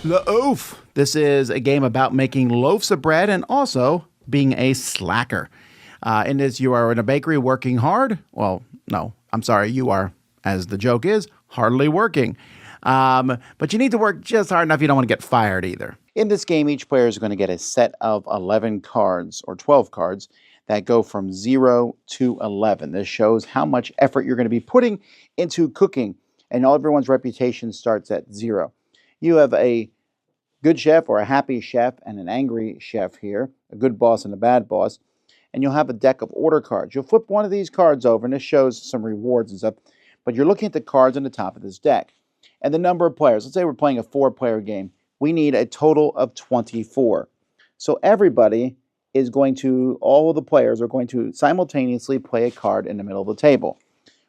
The OAF. This is a game about making loaves of bread and also being a slacker. In this, you are in a bakery working hard. Well, no, I'm sorry, you are, as the joke is, hardly working. But you need to work just hard enough you don't want to get fired either. In this game, each player is going to get a set of 11 cards, or 12 cards, that go from 0 to 11. This shows how much effort you're going to be putting into cooking, and everyone's reputation starts at 0. You have a good chef or a happy chef and an angry chef here, a good boss and a bad boss, and you'll have a deck of order cards. You'll flip one of these cards over, and this shows some rewards and stuff, but you're looking at the cards on the top of this deck. And the number of players, let's say we're playing a 4-player game, we need a total of 24. So everybody is going to, all of the players are going to simultaneously play a card in the middle of the table.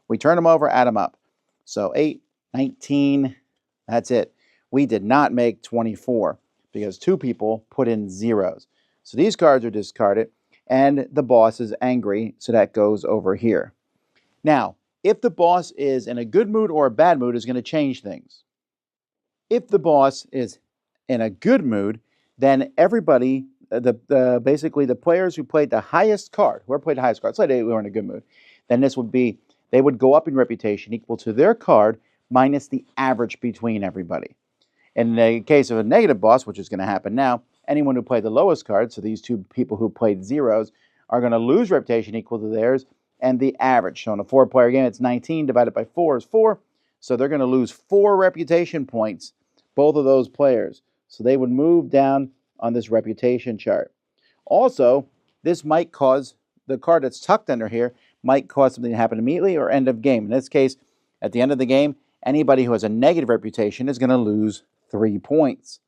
We turn them over, add them up. So 8, 19, that's it. We did not make 24 because 2 people put in zeros. So these cards are discarded, and the boss is angry, so that goes over here. Now, if the boss is in a good mood or a bad mood, is going to change things. If the boss is in a good mood, then everybody, basically the players who played the highest card, whoever played the highest card, let's say they were in a good mood, then this would be, they would go up in reputation equal to their card minus the average between everybody. In the case of a negative boss, which is going to happen now, anyone who played the lowest card, so these 2 people who played zeros, are going to lose reputation equal to theirs and the average. So in a 4-player game, it's 19 divided by 4 is 4. So they're going to lose 4 reputation points, both of those players. So they would move down on this reputation chart. Also, this might cause, the card that's tucked under here, might cause something to happen immediately or end of game. In this case, at the end of the game, anybody who has a negative reputation is going to lose 3 points.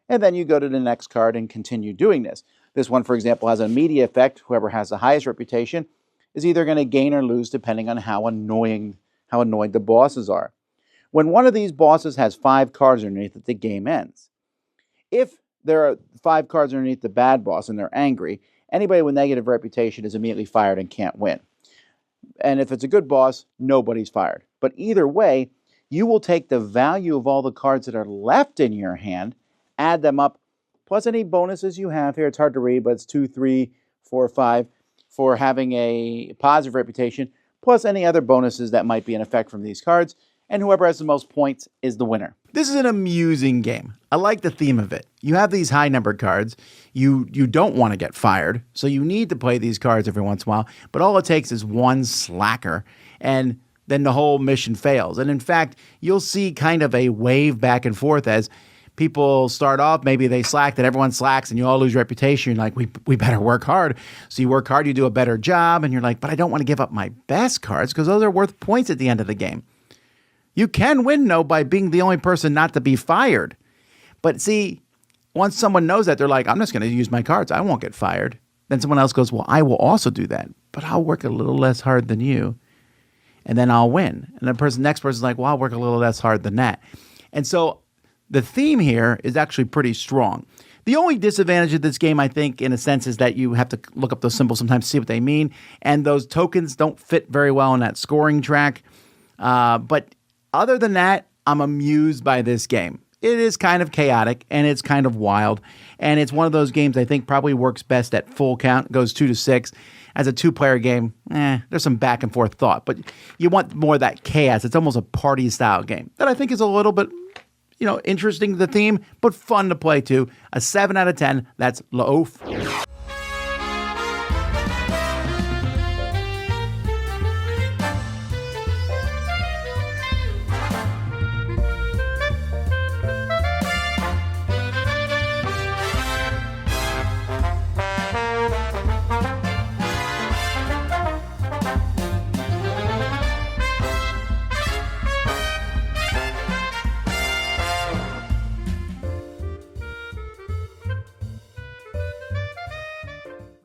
And then you go to the next card and continue doing this. This one, for example, has an immediate effect. Whoever has the highest reputation is either going to gain or lose depending on how annoyed the bosses are. When one of these bosses has 5 cards underneath it, the game ends. If there are 5 cards underneath the bad boss and they're angry, anybody with negative reputation is immediately fired and can't win. And if it's a good boss, nobody's fired. But either way, you will take the value of all the cards that are left in your hand, add them up, plus any bonuses you have here. It's hard to read, but it's 2, 3, 4, 5 for having a positive reputation, plus any other bonuses that might be in effect from these cards, and whoever has the most points is the winner. This is an amusing game. I like the theme of it. You have these high-numbered cards. You don't want to get fired, so you need to play these cards every once in a while, but all it takes is one slacker, and then the whole mission fails. And in fact, you'll see kind of a wave back and forth as people start off, maybe they slack, then everyone slacks, and you all lose reputation. You're like, we better work hard. So you work hard, you do a better job, and you're like, but I don't want to give up my best cards because those are worth points at the end of the game. You can win, though, by being the only person not to be fired. But see, once someone knows that, they're like, I'm just going to use my cards. I won't get fired. Then someone else goes, well, I will also do that, but I'll work a little less hard than you, and then I'll win. And the next person's like, well, I'll work a little less hard than that. And so the theme here is actually pretty strong. The only disadvantage of this game, I think, in a sense, is that you have to look up those symbols sometimes to see what they mean, and those tokens don't fit very well on that scoring track. But other than that, I'm amused by this game. It is kind of chaotic, and it's kind of wild, and it's one of those games I think probably works best at full count. It goes 2 to 6. As a 2-player game, there's some back and forth thought, but you want more of that chaos. It's almost a party-style game that I think is a little bit, interesting, the theme, but fun to play too. A 7 out of 10. That's La Oaf.